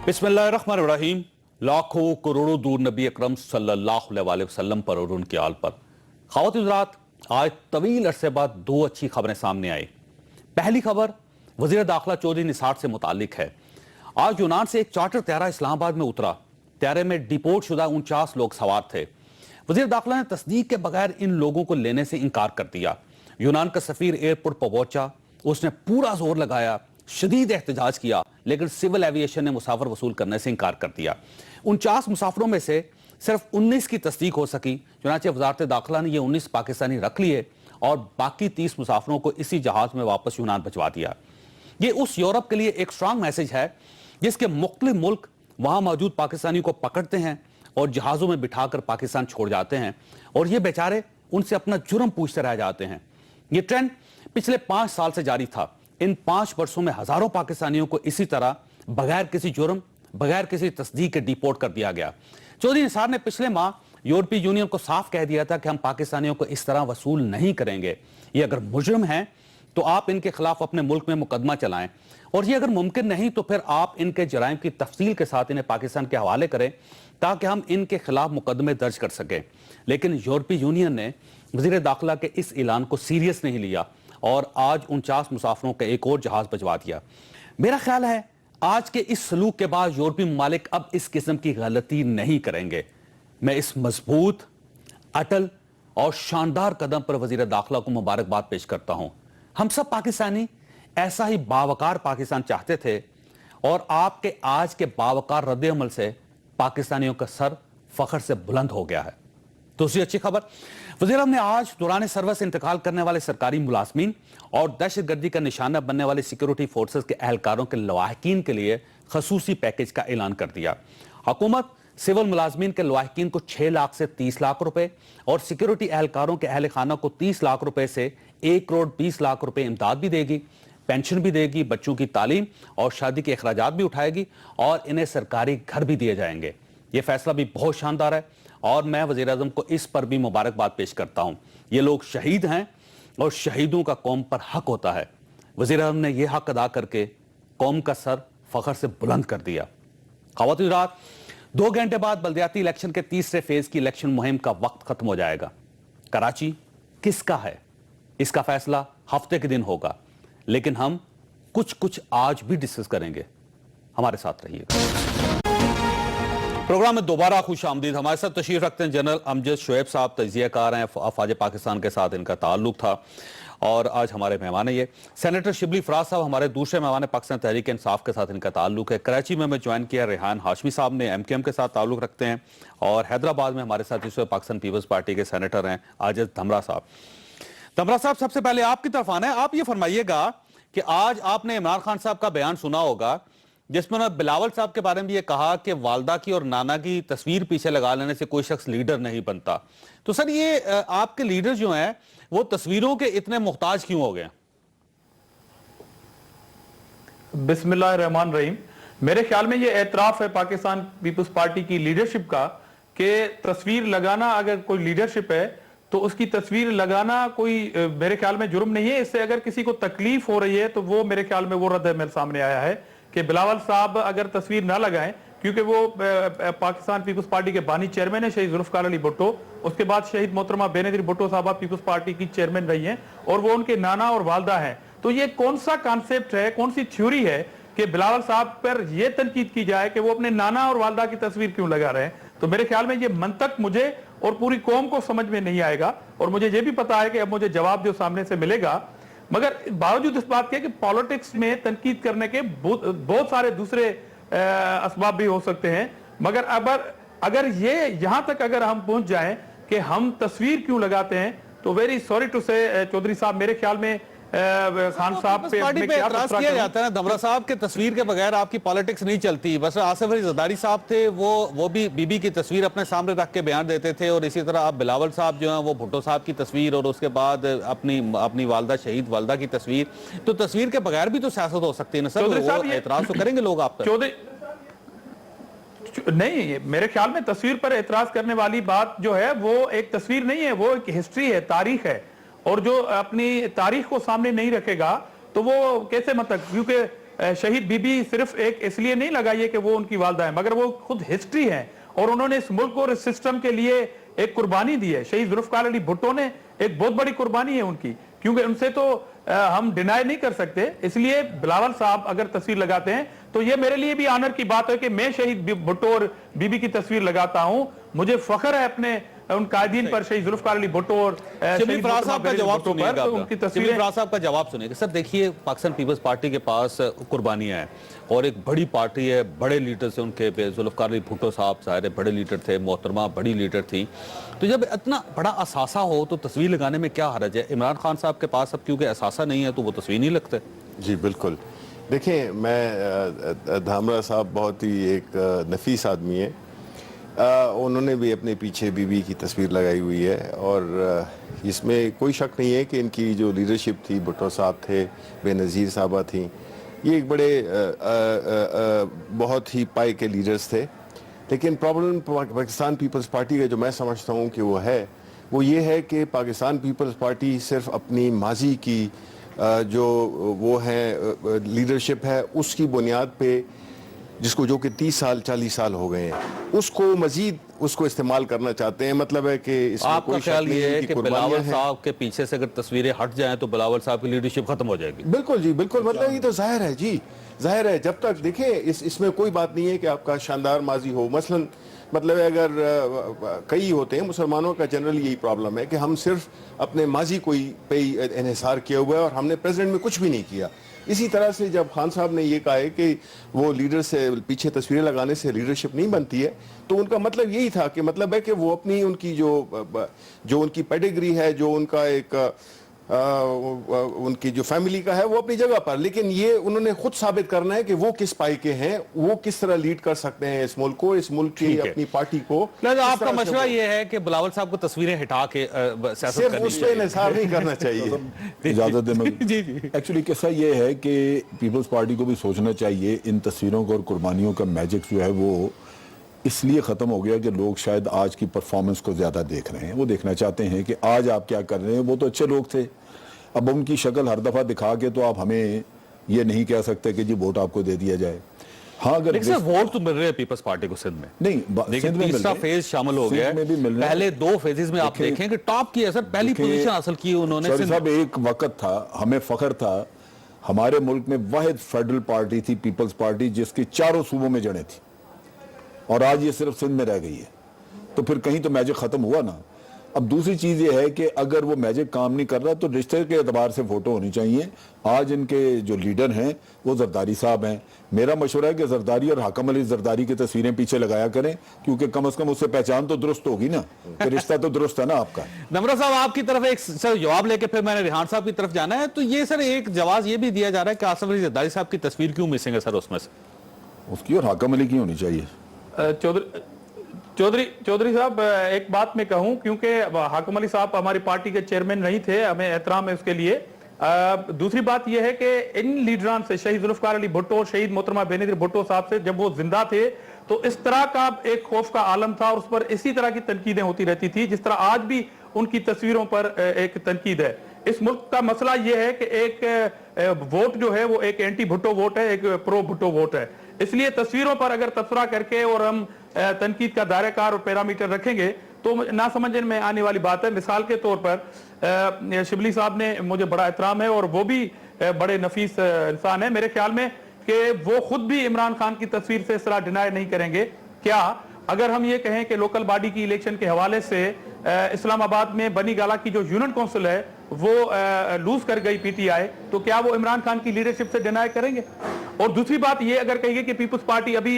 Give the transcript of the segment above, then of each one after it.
बिस्मिल्लाहिर्रहमानिर्रहीम। लाखों करोड़ों दूर नबी अकरम सल्लल्लाहु अलैहि वसल्लम पर और उनके आल पर। ख़वातीन हज़रात, आज तवील अरसे बाद दो अच्छी खबरें सामने आई। पहली खबर वज़ीर दाखिला चौधरी निसार से मुतालिक है। आज यूनान से एक चार्टर त्यारा इस्लामाबाद में उतरा। त्यारे में डिपोर्ट शुदा 49 लोग सवार थे। वज़ीर दाखिला ने तस्दीक के बगैर इन लोगों को लेने से इनकार कर दिया। यूनान का सफीर एयरपोर्ट पर पहुंचा, उसने पूरा जोर लगाया, शदीद एहतजाज किया, लेकिन सिविल एविएशन ने मुसाफिर वसूल करने से इनकार कर दिया। 49 मुसाफिरों में से सिर्फ 19 की तस्दीक हो सकी। चुनांचे वजारत दाखिला ने ये 19 पाकिस्तानी रख लिए और बाकी 30 मुसाफिरों को इसी जहाज में वापस यूनान भिजवा दिया। ये उस यूरोप के लिए एक स्ट्रांग मैसेज है जिसके मुख्तलिफ मुल्क वहां मौजूद पाकिस्तानी को पकड़ते हैं और जहाजों में बिठाकर पाकिस्तान छोड़ जाते हैं और ये बेचारे उनसे अपना जुर्म पूछते रह जाते हैं। ये ट्रेंड पिछले 5 साल से जारी था। इन 5 वर्षों में हजारों पाकिस्तानियों को इसी तरह बगैर किसी जुर्म, बगैर किसी तस्दीक के डिपोर्ट कर दिया गया। चौधरी निसार ने पिछले माह यूरोपीय यूनियन को साफ कह दिया था कि हम पाकिस्तानियों को इस तरह वसूल नहीं करेंगे। ये अगर मुजरिम हैं तो आप इनके खिलाफ अपने मुल्क में मुकदमा चलाएं, और ये अगर मुमकिन नहीं तो फिर आप इनके जराइम की तफसील के साथ इन्हें पाकिस्तान के हवाले करें ताकि हम इनके खिलाफ मुकदमे दर्ज कर सकें। लेकिन यूरोपीय यूनियन ने वज़ीर दाखिला के इस ऐलान को सीरियस नहीं लिया और आज 49 मुसाफिरों का एक और जहाज भिजवा दिया। मेरा ख्याल है आज के इस सलूक के बाद यूरोपीय ममालिक अब इस किस्म की गलती नहीं करेंगे। मैं इस मजबूत, अटल और शानदार कदम पर वज़ीर दाखिला को मुबारकबाद पेश करता हूं। हम सब पाकिस्तानी ऐसा ही बावकार पाकिस्तान चाहते थे और आपके आज के बावकार रद्द अमल से पाकिस्तानियों का सर फख्र से बुलंद हो गया है। दूसरी अच्छी खबर, वज़ीर आज़म ने आज दौरान सर्विस इंतकाल करने वाले सरकारी मुलाजमीन और दहशतगर्दी का निशाना बनने वाले सिक्योरिटी फोर्सेस के एहलकारों के लवाहिकीन के लिए खसूसी पैकेज का ऐलान कर दिया। हुकूमत सिविल मुलाजमीन के लवाहिकीन को 6 लाख से 30 लाख रुपए और सिक्योरिटी एहलकारों के अहल खाना को 30 लाख रुपए से 1 करोड़ 20 लाख रुपए इमदाद भी देगी, पेंशन भी देगी, बच्चों की तालीम और शादी के अखराजात भी उठाएगी और इन्हें सरकारी घर भी दिए जाएंगे। यह फैसला भी बहुत शानदार है और मैं वज़ीर आज़म को इस पर भी मुबारकबाद पेश करता हूं। ये लोग शहीद हैं और शहीदों का कौम पर हक होता है। वज़ीर आज़म ने यह हक अदा करके कौम का सर फख्र से बुलंद कर दिया। ख़वातीन रात 2 घंटे बाद बल्दियाती इलेक्शन के तीसरे फेज की इलेक्शन मुहिम का वक्त खत्म हो जाएगा। कराची किसका है, इसका फैसला हफ्ते के दिन होगा, लेकिन हम कुछ आज भी डिस्कस करेंगे। हमारे साथ रहिएगा। प्रोग्राम में दोबारा खुश आमदीद। हमारे साथ तशरीफ रखते हैं जनरल अमजद शुएब साहब, तजियाकार हैं, अफवाज पाकिस्तान के साथ इनका ताल्लुक था और आज हमारे मेहमान है। ये सेनेटर शिबली फराज साहब हमारे दूसरे मेहमान, पाकिस्तान तहरीक इंसाफ के साथ इनका ताल्लुक है। कराची में ज्वाइन किया रेहान हाशमी साहब ने, MKM के साथ ताल्लुक रखते हैं और हैदराबाद में हमारे साथ इस वक्त पाकिस्तान पीपल्स पार्टी के सेनेटर हैं आजिज धमरा साहब। धमरा साहब, सबसे पहले आपकी तरफ आना है। आप ये फरमाइएगा कि आज आपने इमरान खान साहब का बयान सुना होगा जिसमें उन्होंने बिलावल साहब के बारे में ये कहा कि वालदा की और नाना की तस्वीर पीछे लगा लेने से कोई शख्स लीडर नहीं बनता। तो सर, ये आपके लीडर जो हैं वो तस्वीरों के इतने मुहताज क्यों हो गए? बिस्मिल्लाहिर्रहमानिर्रहीम। मेरे ख्याल में ये एतराफ है पाकिस्तान पीपल्स पार्टी की लीडरशिप का कि तस्वीर लगाना अगर कोई लीडरशिप है तो उसकी तस्वीर लगाना कोई मेरे ख्याल में जुर्म नहीं है। इससे अगर किसी को तकलीफ हो रही है तो वो मेरे ख्याल में वो रद्द-ए-अमल सामने आया है कि बिलावल साहब अगर तस्वीर ना लगाएं, क्योंकि वो पाकिस्तान पीपल्स पार्टी के बानी चेयरमैन है शहीद जुल्फकार अली भुट्टो, उसके बाद शहीद मोहतरमा बेनजीर भुट्टो साहबा पीपल्स पार्टी की चेयरमैन रही हैं और वो उनके नाना और वालदा हैं। तो ये कौन सा कॉन्सेप्ट है, कौन सी थ्योरी है कि बिलावल साहब पर यह तनकीद की जाए कि वो अपने नाना और वालदा की तस्वीर क्यों लगा रहे हैं? तो मेरे ख्याल में ये मंतक मुझे और पूरी कौम को समझ में नहीं आएगा और मुझे ये भी पता है कि अब मुझे जवाब जो सामने से मिलेगा। मगर बावजूद इस बात के कि पॉलिटिक्स में तनकीद करने के बहुत सारे दूसरे असबाब भी हो सकते हैं, मगर अगर ये यहां तक अगर हम पहुंच जाएं कि हम तस्वीर क्यों लगाते हैं तो वेरी सॉरी टू से चौधरी साहब, मेरे ख्याल में खान साहब पे एतराज किया जाता है ना धमरा साहब के तस्वीर के बगैर आपकी पॉलिटिक्स नहीं चलती। बस आसिफ अली जरदारी साहब थे, वो भी बीबी की तस्वीर अपने सामने रख के बयान देते थे और इसी तरह आप बिलावल साहब जो हैं वो भुट्टो साहब की तस्वीर और उसके बाद अपनी वालदा शहीद वालदा की तस्वीर। तो तस्वीर के बगैर भी तो सियासत हो सकती है ना सर, एतराज तो करेंगे लोग आप पर। नहीं, मेरे ख्याल में तस्वीर पर एतराज करने वाली बात जो है वो एक तस्वीर नहीं है, वो एक हिस्ट्री है, तारीख है, और जो अपनी तारीख को सामने नहीं रखेगा तो वो कैसे मतलब, क्योंकि शहीद बीबी सिर्फ एक इसलिए नहीं लगाई है कि वो उनकी वालदा है, मगर वो खुद हिस्ट्री है और उन्होंने इस मुल्क और इस सिस्टम के लिए एक कुर्बानी दी है। शहीद जुल्फकार अली भुट्टो ने एक बहुत बड़ी कुर्बानी है उनकी, क्योंकि उनसे तो हम डिनाई नहीं कर सकते। इसलिए बिलावल साहब अगर तस्वीर लगाते हैं तो ये मेरे लिए भी ऑनर की बात है कि मैं शहीद भुट्टो और बीबी की तस्वीर लगाता हूं। मुझे फख्र है अपने उन कायदीन पर, शहीद जुल्फकार अली भुट्टो और शमीम फराज साहब का जवाब सुनिएगा, उनकी शमीम तस्वीरें। फराज साहब का जवाब सुनिएगा। सर देखिए, पाकिस्तान पीपल्स पार्टी के पास कुर्बानियां हैं और एक बड़ी पार्टी है, बड़े लीडर्स हैं उनके पे। जुल्फकार अली भुट्टो साहब ज़ाहिर है बड़े लीडर थे, मोहतरमा बड़ी लीडर थी। तो जब इतना बड़ा असासा हो तो तस्वीर लगाने में क्या हर्ज है? इमरान खान साहब के पास अब क्योंकि असासा नहीं है तो वो तस्वीर नहीं लगते। जी बिल्कुल। देखें, मैं धामरा साहब बहुत ही एक नफीस आदमी है। उन्होंने भी अपने पीछे बीबी की तस्वीर लगाई हुई है और इसमें कोई शक नहीं है कि इनकी जो लीडरशिप थी, भुट्टो साहब थे, बेनज़ीर साहबा थी, ये एक बड़े बहुत ही पाई के लीडर्स थे। लेकिन प्रॉब्लम पाकिस्तान पीपल्स पार्टी का जो मैं समझता हूँ कि वो ये है कि पाकिस्तान पीपल्स पार्टी सिर्फ अपनी माजी की जो वो है लीडरशिप है उसकी बुनियाद पे, जिसको जो कि 30 साल 40 साल हो गए हैं, उसको मजीद उसको इस्तेमाल करना चाहते हैं। मतलब है कि इसमें आपका कोई शक ख्याल नहीं ये है कि कि कुर्बानियां बिलावल हैं। साहब के पीछे से अगर तस्वीरें हट जाएं तो बिलावल साहब की लीडरशिप खत्म हो जाएगी? बिल्कुल जी, बिल्कुल। मतलब ये तो जाहिर है जी, जाहिर है। जब तक देखिए इसमें कोई बात नहीं है कि आपका शानदार माजी हो। मसलन मतलब है अगर कई होते हैं मुसलमानों का जनरल यही प्रॉब्लम है कि हम सिर्फ अपने माजी को ही पे इन्हिसार किया हुआ है और हमने प्रेजेंट में कुछ भी नहीं किया। इसी तरह से जब खान साहब ने ये कहा है कि वो लीडर से पीछे तस्वीरें लगाने से लीडरशिप नहीं बनती है, तो उनका मतलब यही था कि मतलब है कि वो अपनी उनकी जो उनकी पेडिग्री है, जो उनका एक उनकी जो फैमिली का है, वो अपनी जगह पर, लेकिन ये उन्होंने खुद साबित करना है कि वो किस पाई के हैं, वो किस तरह लीड कर सकते हैं इस मुल्क को, इस मुल्क की अपनी पार्टी को। आपका मशवरा ये है कि बिलावल साहब को तस्वीरें हटा के सियासत सिर्फ करनी उस पर इन्हिसार नहीं करना चाहिए। इजाजत देना। जी जी। एक्चुअली कैसा ये है कि पीपल्स पार्टी को भी सोचना चाहिए, इन तस्वीरों को और कुर्बानियों का मैजिक जो है वो इसलिए ख़त्म हो गया कि लोग शायद आज की परफॉर्मेंस को ज़्यादा देख रहे हैं। वो देखना चाहते हैं कि आज आप क्या कर रहे हैं। वो तो अच्छे लोग थे, अब उनकी शक्ल हर दफ़ा दिखा के तो आप हमें ये नहीं कह सकते कि जी वोट आपको दे दिया जाए। हाँ, अगर लेकिन वोट तो मिल रहे हैं पीपल्स पार्टी को सिंध में। नहीं, लेकिन तीसरा फेज शामिल हो गया है। पहले 2 फेजेस में आप देखें कि टॉप की है सर, पहली पोजीशन हासिल की उन्होंने। साहब एक वक्त था, हमें फख्र था, हमारे मुल्क में वाहिद फेडरल पार्टी थी पीपल्स पार्टी, जिसकी 4 सूबों में जड़ें थी, और आज ये सिर्फ सिंध में रह गई है। तो फिर कहीं तो मैजिक खत्म हुआ ना। अब दूसरी चीज ये है कि अगर वो मैजिक काम नहीं कर रहा तो रिश्ते के एतबार से फोटो होनी चाहिए। आज इनके जो लीडर हैं वो जरदारी साहब हैं। मेरा मशवरा है कि जरदारी और हाकम अली जरदारी की तस्वीरें पीछे लगाया करें, क्योंकि कम से कम उससे पहचान तो दुरुस्त होगी ना, कि रिश्ता तो दुरुस्त है ना आपका। नमरा साहब, आपकी तरफ एक सर जवाब लेके फिर मैंने रिहान साहब की तरफ जाना है। तो ये सर एक जवाब ये भी दिया जा रहा है कि आसिफ अली जरदारी साहब की तस्वीर क्यों मिसिंग है सर उसमें से? उसकी और हाकम अली की होनी चाहिए। चौधरी साहब, एक बात मैं कहूं, क्योंकि हाकम अली साहब हमारी पार्टी के चेयरमैन नहीं थे, हमें एहतराम है उसके लिए। दूसरी बात यह है कि इन लीडरान से, शहीद जुल्फकार अली भुट्टो और शहीद मोहतरमा बेनज़ीर भुट्टो साहब से जब वो जिंदा थे तो इस तरह का एक खौफ का आलम था और उस पर इसी तरह की तनकीदें होती रहती थी जिस तरह आज भी उनकी तस्वीरों पर एक तनकीद है। इस मुल्क का मसला यह है कि एक वोट जो है वो एक एंटी भुट्टो वोट है, एक प्रो भुट्टो वोट है। इसलिए तस्वीरों पर अगर तबसरा करके और हम तनकीद का दायरेकार और पैरामीटर रखेंगे तो ना समझ में आने वाली बात है। मिसाल के तौर पर शिबली साहब ने मुझे बड़ा एहतराम है और वो भी बड़े नफीस इंसान है। मेरे ख्याल में कि वो खुद भी इमरान खान की तस्वीर से इस तरह डिनाई नहीं करेंगे। क्या अगर हम ये कहें कि लोकल बॉडी की इलेक्शन के हवाले से इस्लामाबाद में बनी गाला की जो यूनियन काउंसिल है वो लूज कर गई पीटीआई, तो क्या वो इमरान खान की लीडरशिप से डिनाई करेंगे? और दूसरी बात ये अगर कहिए कि पीपल्स पार्टी, अभी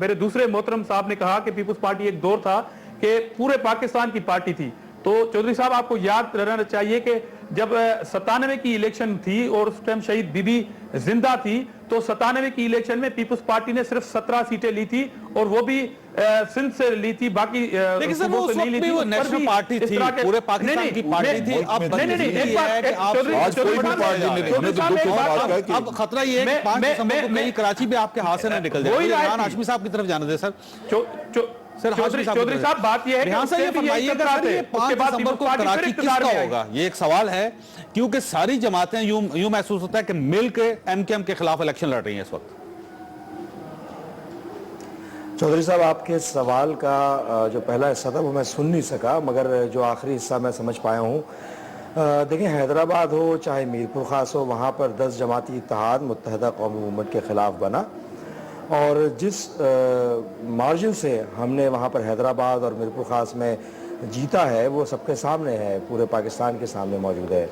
मेरे दूसरे मोहतरम साहब ने कहा कि पीपल्स पार्टी एक दौर था कि पूरे पाकिस्तान की पार्टी थी, तो चौधरी साहब आपको याद रहना चाहिए कि जब 97 की इलेक्शन थी और उस टाइम शहीद बीबी जिंदा थी, तो 97 की इलेक्शन में पीपल्स पार्टी ने सिर्फ 17 सीटें ली थी और वो भी सिंध से ली थी, बाकी लेकिन सर वो उस वक्त भी वो नेशनल पार्टी थी, पूरे पाकिस्तान की पार्टी थी। अब अब खतरा ये है कि 5 दिसंबर को कहीं कराची भी आपके हाथ से ना निकल जाए। हाशमी साहब की तरफ जाने दे सर। चौधरी साहब बात यह है कि उससे भी यही खतरात है, उसके बाद पीपल्स पार्टी फिर इख्तियार में होगा, ये एक सवाल है, क्योंकि सारी जमातें यूं महसूस होता है कि मिलकर एमकेएम के खिलाफ इलेक्शन लड़ रही हैं इस वक्त। चौधरी साहब, आपके सवाल का जो पहला हिस्सा था वो मैं सुन नहीं सका, मगर जो आखिरी हिस्सा मैं समझ पाया हूँ। देखें, हैदराबाद हो चाहे मीरपुर खास हो, वहाँ पर 10 जमाती इत्तेहाद मुत्तहिदा कौमी मूवमेंट के ख़िलाफ़ बना, और जिस मार्जिन से हमने वहाँ पर हैदराबाद और मीरपुर खास में जीता है वो सबके सामने है, पूरे पाकिस्तान के सामने मौजूद है।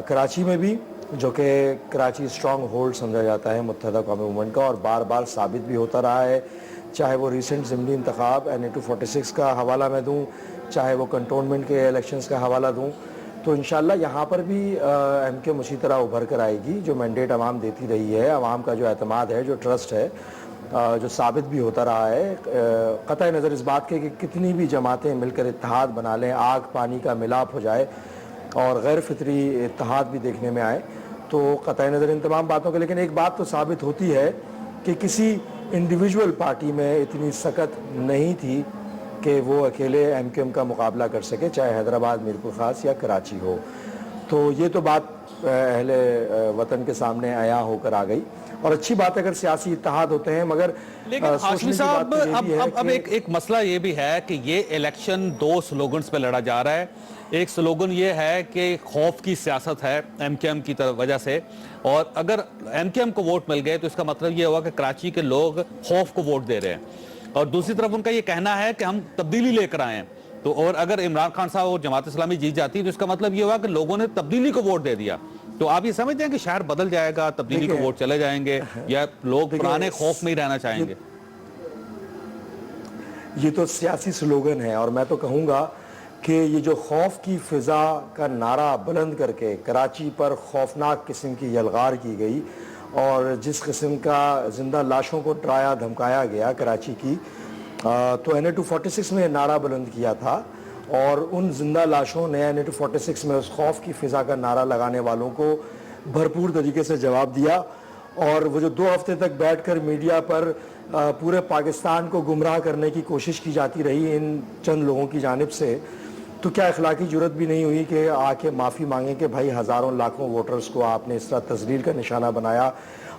कराची में भी, जो कि कराची स्ट्रॉन्ग होल्ड समझा जाता है मुत्तहिदा कौमी मूवमेंट का, और बार बार साबित भी होता रहा है, चाहे वो रिसेंट ज़िमनी इंतखाब NA-246 का हवाला मैं दूँ, चाहे वो कंटोनमेंट के इलेक्शंस का हवाला दूँ, तो इंशाल्लाह यहाँ पर भी MKM उसी तरह उभर कर आएगी। जो मैंडेट अवाम देती रही है, अवाम का जो एतमाद है, जो ट्रस्ट है, जो साबित भी होता रहा है, क़तई नज़र इस बात के कि कितनी भी जमातें मिलकर इत्तेहाद बना लें, आग पानी का मिलाप हो जाए और गैर फितरी इत्तेहाद भी देखने में आए, तो क़तई नज़र इन तमाम बातों के, लेकिन एक बात तो साबित होती है कि किसी इंडिविजुअल पार्टी में इतनी सकत नहीं थी कि वो अकेले MKM का मुकाबला कर सके, चाहे हैदराबाद, मीरपुर खास या कराची हो। तो ये तो बात अहले वतन के सामने आया होकर आ गई, और अच्छी बात है अगर सियासी इत्तेहाद होते हैं, मगर लेकिन हाशमी साहब अब एक मसला ये भी है कि ये इलेक्शन 2 स्लोगन्स पे लड़ा जा रहा है। एक स्लोगन ये है कि खौफ की सियासत है MKM की वजह से, और अगर MKM को वोट मिल गए तो इसका मतलब ये हुआ कि कराची के लोग खौफ को वोट दे रहे हैं, और दूसरी तरफ उनका ये कहना है कि हम तब्दीली लेकर आए हैं। तो और अगर इमरान खान साहब और जमात इस्लामी जीत जाती है तो इसका मतलब ये हुआ कि लोगों ने तब्दीली को वोट दे दिया। तो आप ये समझते हैं कि शहर बदल जाएगा, तब्दीली को वोट चले जाएंगे, या लोग पुराने खौफ में ही रहना चाहेंगे? ये तो सियासी स्लोगन है, और मैं तो कहूँगा कि ये जो खौफ की फिजा का नारा बुलंद करके कराची पर खौफनाक किस्म की यलगार की गई, और जिस किस्म का जिंदा लाशों को डराया धमकाया गया कराची की, तो NA-246 में नारा बुलंद किया था, और उन जिंदा लाशों ने NA-246 में उस खौफ की फिजा का नारा लगाने वालों को भरपूर तरीके से जवाब दिया। और वो जो 2 हफ्ते तक बैठकर मीडिया पर पूरे पाकिस्तान को गुमराह करने की कोशिश की जाती रही इन चंद लोगों की जानिब से, तो क्या अखलाकी जुर्रत भी नहीं हुई कि आके माफ़ी मांगे कि भाई हज़ारों लाखों वोटर्स को आपने इस तरह तस्लील का निशाना बनाया,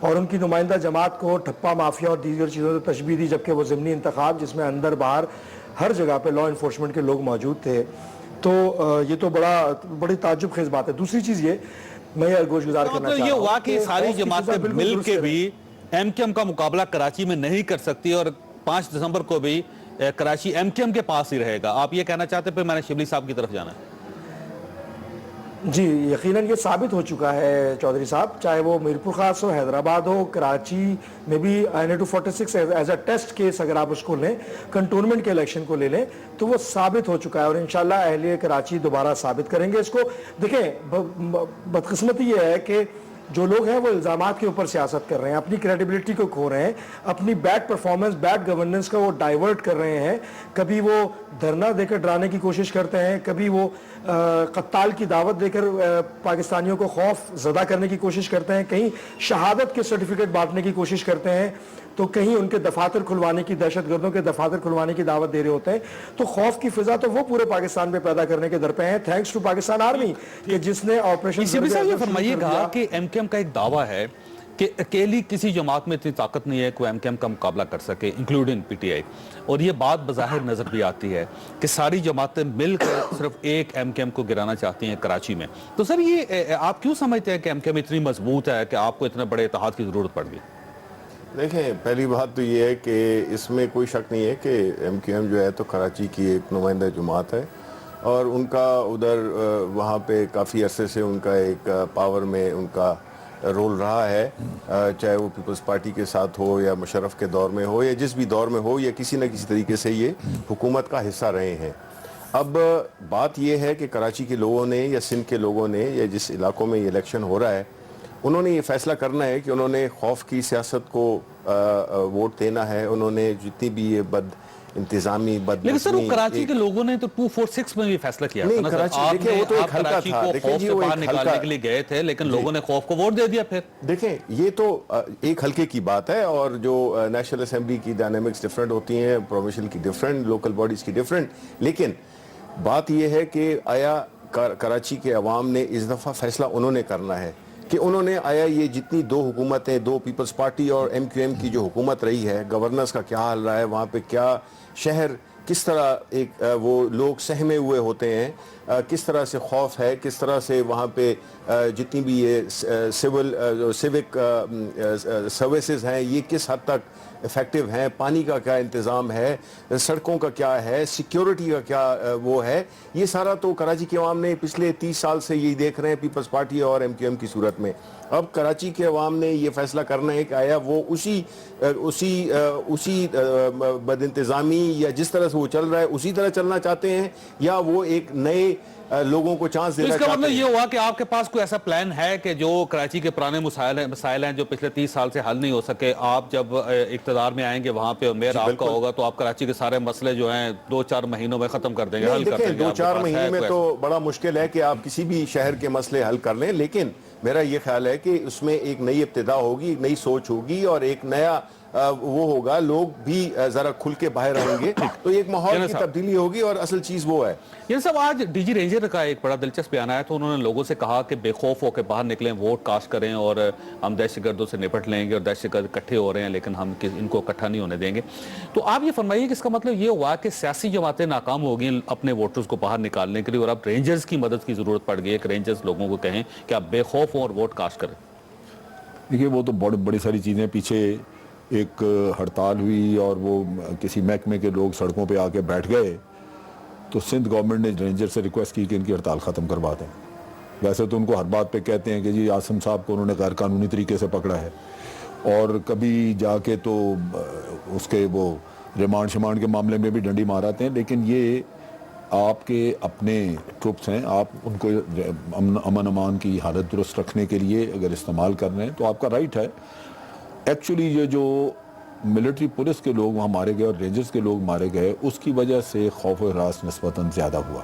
और उनकी नुमाइंदा जमात को ठप्पा माफिया और दीगर चीज़ों से तशबीह दी, जबकि वो ज़िमनी इंतखाब जिसमें अंदर बाहर हर जगह पे लॉ इन्फोर्समेंट के लोग मौजूद थे। तो ये तो बड़ी ताज्जुब खेज बात है। दूसरी चीज़ ये मैं ये गोशगुजार करना चाहता हूं, ये हुआ कि सारी जमातें मिल के भी MKM का मुकाबला कराची में नहीं कर सकती, और 5 दिसंबर को भी कराची MKM के पास ही रहेगा। आप ये कहना चाहते हैं? मैंने शिबली साहब की तरफ जाना है। जी, यकीनन ये साबित हो चुका है चौधरी साहब, चाहे वो मीरपुर खास हो, हैदराबाद हो, कराची में भी NA-246 as a test case अगर आप उसको लें, कंटोनमेंट के इलेक्शन को ले लें, तो वो साबित हो चुका है, और इंशाल्लाह अहले कराची दोबारा साबित करेंगे इसको। देखें, बदकिस्मती ये है कि जो लोग हैं वो इल्ज़ामात के ऊपर सियासत कर रहे हैं, अपनी क्रेडिबिलिटी को खो रहे हैं, अपनी बैड परफॉर्मेंस, बैड गवर्नेंस का वो डाइवर्ट कर रहे हैं। कभी वो धरना देकर डराने की कोशिश करते हैं, कभी वो कत्ताल की दावत देकर पाकिस्तानियों को खौफ ज़दा करने की कोशिश करते हैं, कहीं शहादत के सर्टिफिकेट बांटने की कोशिश करते हैं, तो कहीं उनके दफातर खुलवाने की, दहशतगर्दों के दफातर खुलवाने की दावत दे रहे होते हैं। तो खौफ की फिजा तो वो पूरे पाकिस्तान में पैदा करने के दर पे है, थैंक्स टू पाकिस्तान आर्मी कि जिसने ऑपरेशन। ये फरमाइएगा कि MKM का एक दावा है कि अकेली किसी जमात में इतनी ताकत नहीं है कि MKM का मुकाबला कर सके, इंक्लूडिंग PTI, और ये बात बज़ाहिर नजर भी आती है कि सारी जमातें मिलकर सिर्फ एक MKM को गिराना चाहती हैं कराची में। तो सर, ये आप क्यों समझते हैं कि MKM इतनी मजबूत है कि आपको इतने बड़े इत्तेहाद की जरूरत पड़ गई? देखें, पहली बात तो ये है कि इसमें कोई शक नहीं है कि MKM जो है तो कराची की एक नुमाइंदा जमात है, और उनका उधर वहाँ पे काफ़ी अरसे से उनका एक पावर में उनका रोल रहा है, चाहे वो पीपल्स पार्टी के साथ हो या मुशर्रफ के दौर में हो या जिस भी दौर में हो, या किसी न किसी तरीके से ये हुकूमत का हिस्सा रहे हैं। अब बात ये है कि कराची के लोगों ने या सिंध के लोगों ने या जिस इलाकों में ये इलेक्शन हो रहा है, उन्होंने ये फैसला करना है कि उन्होंने खौफ की सियासत को वोट देना है। उन्होंने जितनी भी ये बद इंतजामी लेकिन सर वो बदनज़मी कराची के लोगों ने तो 246 में भी फैसला किया नहीं, था ना सर। कराची देखिए वो तो आप एक हल्का कराची था, को लेकिन खौफ जी से वो बाहर एक निकालने हल्का के लिए गए थे, लेकिन लोगों ने खौफ को वोट दे दिया फिर। देखें ये तो एक हल्के की बात है, और जो नेशनल असेंबली की डायनामिक्स डिफरेंट होती हैं, प्रोविंशियल की डिफरेंट, लोकल बॉडीज़ की डिफरेंट, लेकिन बात ये है कि आया कराची के अवाम ने इस दफ़ा फैसला उन्होंने करना है कि उन्होंने आया ये जितनी दो हुकूमतें, दो पीपल्स पार्टी और MQM की जो हुकूमत रही है, गवर्नेंस का क्या हाल रहा है वहाँ पे, क्या शहर किस तरह एक वो लोग सहमे हुए होते हैं, किस तरह से खौफ है, किस तरह से वहाँ पे जितनी भी ये सिविक सर्विसेज हैं ये किस हद तक इफेक्टिव हैं, पानी का क्या इंतज़ाम है, सड़कों का क्या है, सिक्योरिटी का क्या वो है, ये सारा तो कराची के अवाम ने पिछले 30 साल से यही देख रहे हैं पीपल्स पार्टी और MQM की सूरत में। अब कराची के अवाम ने ये फैसला करना है कि आया वो उसी बदइंतज़ामी या जिस तरह से वो चल रहा है उसी तरह चलना चाहते हैं, या वो एक नए लोगों को चांस तो देना इसका चाहते मतलब हैं। ये हुआ कि आपके पास कोई ऐसा प्लान है कि जो कराची के पुराने मसाइल हैं जो पिछले 30 साल से हल नहीं हो सके, आप जब इक़्तिदार में आएंगे वहां पे मेयर आपका होगा तो आप कराची के सारे मसले जो हैं 2-4 महीनों में खत्म कर देंगे, हल कर देखें देंगे? 2-4 महीने में तो बड़ा मुश्किल है कि आप किसी भी शहर के मसले हल कर लें, लेकिन मेरा ये ख्याल है कि उसमें एक नई इब्तिदा होगी, एक नई सोच होगी और एक नया वो होगा, लोग भी जरा खुल के बाहर आएंगे, तो एक माहौल की तब्दीली होगी और असल चीज वो है। ये सब आज डीजी रेंजर का एक बड़ा दिलचस्प बयान आया, तो उन्होंने लोगों से कहा कि बेखौफ होकर बाहर निकलें, वोट कास्ट करें और हम दहशतगर्दों से निपट लेंगे, और दहशतगर्द इकट्ठे हो रहे हैं लेकिन हम इनको इकट्ठा नहीं होने देंगे। तो आप ये फरमाइए कि इसका मतलब ये हुआ कि सियासी जमातें नाकाम हो गई अपने वोटर्स को बाहर निकालने के लिए, और अब रेंजर्स की मदद की जरूरत पड़ गई है कि रेंजर्स लोगों को कहें कि आप बेखौफ हो और वोट कास्ट करें? देखिए वो तो बड़ी सारी चीज़ें, पीछे एक हड़ताल हुई और वो किसी महकमे के लोग सड़कों पे आके बैठ गए, तो सिंध गवर्नमेंट ने रेंजर से रिक्वेस्ट की कि इनकी हड़ताल ख़त्म करवा दें। वैसे तो उनको हर बात पे कहते हैं कि जी आसिम साहब को उन्होंने गैर कानूनी तरीके से पकड़ा है, और कभी जाके तो उसके वो रिमांड के मामले में भी डंडी मार आते हैं, लेकिन ये आपके अपने ट्रुप्स हैं, आप उनको अमन अमान की हालत दुरुस्त रखने के लिए अगर इस्तेमाल कर रहे हैं तो आपका राइट है। एक्चुअली ये जो मिलिट्री पुलिस के लोग वहाँ मारे गए और रेंजर्स के लोग मारे गए, उसकी वजह से खौफ व हरास निस्बतन ज़्यादा हुआ,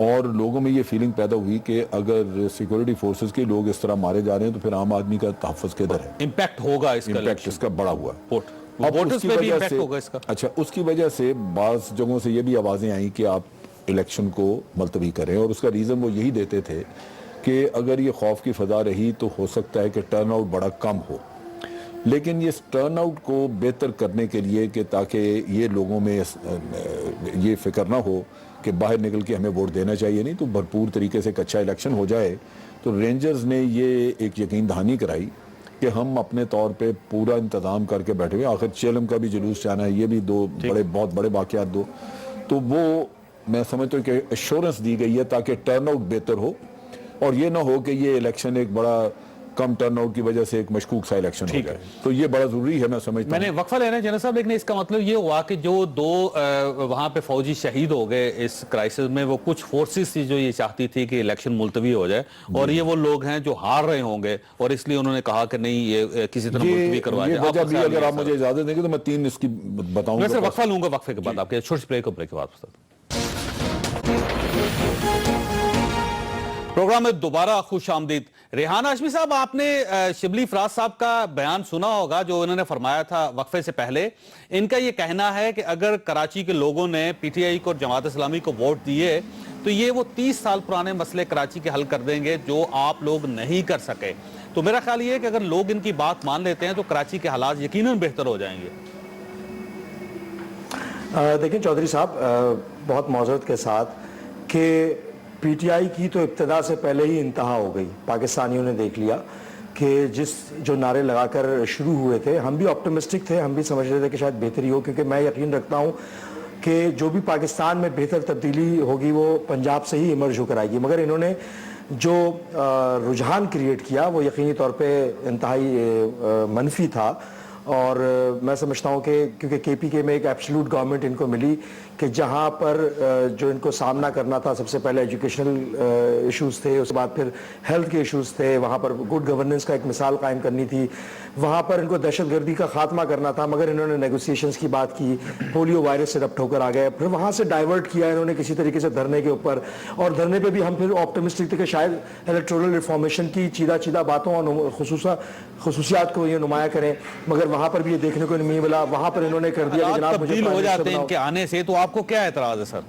और लोगों में ये फीलिंग पैदा हुई कि अगर सिक्योरिटी फोर्सेस के लोग इस तरह मारे जा रहे हैं तो फिर आम आदमी का तहफ़्फ़ुज़ किधर है? इम्पैक्ट होगा इसका, इम्पैक्ट इसका बड़ा हुआ। अब वोटर्स पे भी इम्पैक्ट होगा इसका। अच्छा, उसकी वजह से बाज़ जगहों से ये भी आवाज़ें आई कि आप इलेक्शन को मुलतवी करें, और उसका रीज़न वो यही देते थे कि अगर ये खौफ की फ़ज़ा रही तो हो सकता है कि टर्न आउट बड़ा कम हो। लेकिन ये टर्न आउट को बेहतर करने के लिए कि ताकि ये लोगों में ये फिक्र ना हो कि बाहर निकल के हमें वोट देना चाहिए, नहीं तो भरपूर तरीके से एक अच्छा इलेक्शन हो जाए, तो रेंजर्स ने ये एक यकीन दहानी कराई कि हम अपने तौर पे पूरा इंतज़ाम करके बैठे हुए। आखिर चेलम का भी जुलूस जाना है, ये भी बहुत बड़े वाक़यात दो, तो वो मैं समझता हूँ कि एश्योरेंस दी गई है ताकि टर्न आउट बेहतर हो, और ये ना हो कि ये इलेक्शन एक बड़ा कम टर्नआउट की वजह से एक मशकूक सा इलेक्शन हो जाए। तो ये बड़ा जरूरी है, मैं समझता हूं। मैंने वक्फा लेना है जनरल साहब, लेकिन इसका मतलब ये हुआ कि जो दो वहां पे फौजी शहीद हो गए इस क्राइसिस में, वो कुछ फोर्सेस थी जो ये चाहती थी कि इलेक्शन मुलतवी हो जाए, और ये वो लोग हैं जो हार रहे होंगे और इसलिए उन्होंने कहा कि नहीं ये किसी तरह मुलतवी करवाया जाए। अगर आप मुझे इजाजत देंगे तो मैं 3 इसकी बताऊंगा। मैं वक्फा लूंगा, वक्फे के बाद आपके छोटे ब्रेक के बाद प्रोग्राम में दोबारा खुश आमदीद। रेहान हाशमी साहब, आपने शिबली फराज साहब का बयान सुना होगा जो इन्होंने फरमाया था वक्फे से पहले। इनका ये कहना है कि अगर कराची के लोगों ने PTI को और जमात इस्लामी को वोट दिए तो ये वो 30 साल पुराने मसले कराची के हल कर देंगे जो आप लोग नहीं कर सके। तो मेरा ख्याल ये है कि अगर लोग इनकी बात मान लेते हैं तो कराची के हालात यकीनन बेहतर हो जाएंगे। देखिए चौधरी साहब, बहुत मौजूद के साथ कि PTI की तो इब्तिदा से पहले ही इंतहा हो गई। पाकिस्तानियों ने देख लिया कि जो नारे लगाकर शुरू हुए थे, हम भी ऑप्टिमिस्टिक थे, हम भी समझ रहे थे कि शायद बेहतरी हो, क्योंकि मैं यकीन रखता हूँ कि जो भी पाकिस्तान में बेहतर तब्दीली होगी वो पंजाब से ही इमर्ज होकर आएगी। मगर इन्होंने जो रुझान क्रिएट किया वो यकीनी तौर पर इंतहाई मनफी था, और मैं समझता हूँ कि क्योंकि KPK में एक एब्सोल्यूट गवर्नमेंट इनको मिली, کہ جہاں پر جو ان کو سامنا کرنا تھا سب سے پہلے ایجوکیشنل ایشوز تھے, اس کے بعد پھر ہیلتھ کے ایشوز تھے, وہاں پر گڈ گورننس کا ایک مثال قائم کرنی تھی, وہاں پر ان کو دہشت گردی کا خاتمہ کرنا تھا, مگر انہوں نے نیگوسیشنز کی بات کی, پولیو وائرس سے ربط ہو کر آ گئے, پھر وہاں سے ڈائیورٹ کیا انہوں نے کسی طریقے سے دھرنے کے اوپر, اور دھرنے پہ بھی ہم پھر آپٹمسٹک تھے کہ شاید الیکٹورل ریفارمیشن کی چیدہ باتوں اور خصوصیات کو یہ نمایاں کریں, مگر وہاں پر بھی یہ دیکھنے کو نہیں ملا. وہاں پر انہوں نے کر دیا کہ جناب مجھے تبدیل ہو جاتے ہیں ان کے آنے سے, تو آپ کو کیا اعتراض ہے سر؟